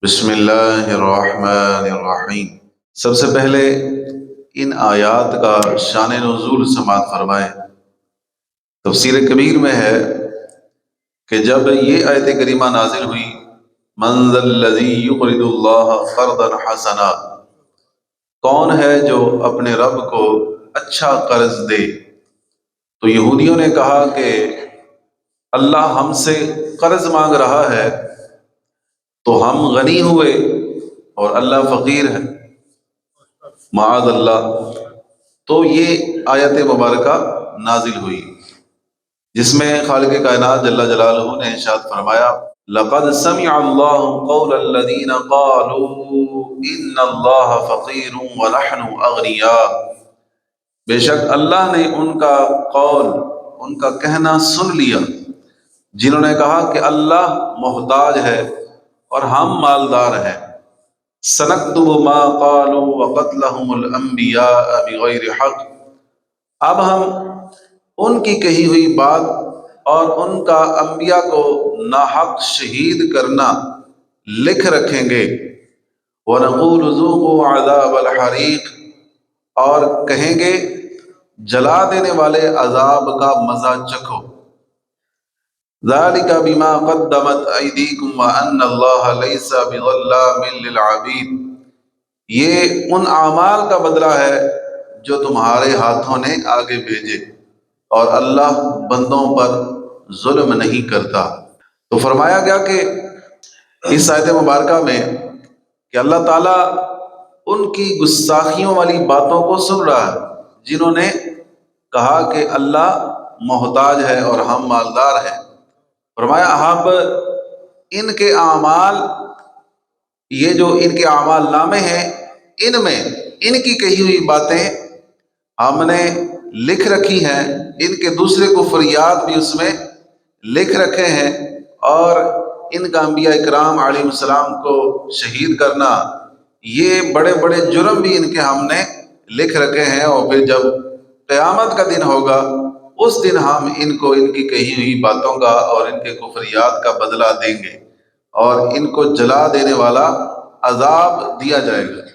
بسم اللہ الرحمن الرحیم۔ سب سے پہلے ان آیات کا شان نزول سماعت فرمائیں۔ تفسیر کبیر میں ہے کہ جب یہ آیت کریمہ نازل ہوئی، من ذا الذی یقرض اللہ قرضا حسنا، کون ہے جو اپنے رب کو اچھا قرض دے، تو یہودیوں نے کہا کہ اللہ ہم سے قرض مانگ رہا ہے تو ہم غنی ہوئے اور اللہ فقیر ہے، معاذ اللہ۔ تو یہ آیت مبارکہ نازل ہوئی جس میں خالق کائنات جل جلالہ نے ارشاد فرمایا، لقد سمع اللہ قول الذین قالوا ان اللہ فقیر ونحن اغنیاء، بے شک اللہ نے ان کا قول، ان کا کہنا سن لیا جنہوں نے کہا کہ اللہ محتاج ہے اور ہم مالدار ہیں۔ سنکتب ما قالوا وقتلهم الانبیاء بغیر حق، اب ہم ان کی کہی ہوئی بات اور ان کا انبیاء کو ناحق شہید کرنا لکھ رکھیں گے۔ وَنَقُولُ ذُوقُوا عَذَابَ الْحَرِيقِ، اور کہیں گے جلا دینے والے عذاب کا مزہ چکھو۔ ذَلِكَ بِمَا قَدَّمَتْ أَيْدِيكُمْ وَأَنَّ اللَّهَ لَيْسَ بِظَلَّامٍ لِّلْعَبِيدِ، یہ ان اعمال کا بدلہ ہے جو تمہارے ہاتھوں نے آگے بھیجے، اور اللہ بندوں پر ظلم نہیں کرتا۔ تو فرمایا گیا کہ اس آیت مبارکہ میں کہ اللہ تعالیٰ ان کی گستاخیوں والی باتوں کو سن رہا ہے جنہوں نے کہا کہ اللہ محتاج ہے اور ہم مالدار ہیں۔ فرمایا اب ان کے اعمال، یہ جو ان کے اعمال نامے ہیں، ان میں ان کی کہی ہوئی باتیں ہم نے لکھ رکھی ہیں، ان کے دوسرے کفریات بھی اس میں لکھ رکھے ہیں، اور ان کا انبیاء اکرام علیہ السلام کو شہید کرنا، یہ بڑے بڑے جرم بھی ان کے ہم نے لکھ رکھے ہیں، اور پھر جب قیامت کا دن ہوگا اس دن ہم ان کو ان کی کہی ہوئی باتوں کا اور ان کے کفریات کا بدلہ دیں گے، اور ان کو جلا دینے والا عذاب دیا جائے گا۔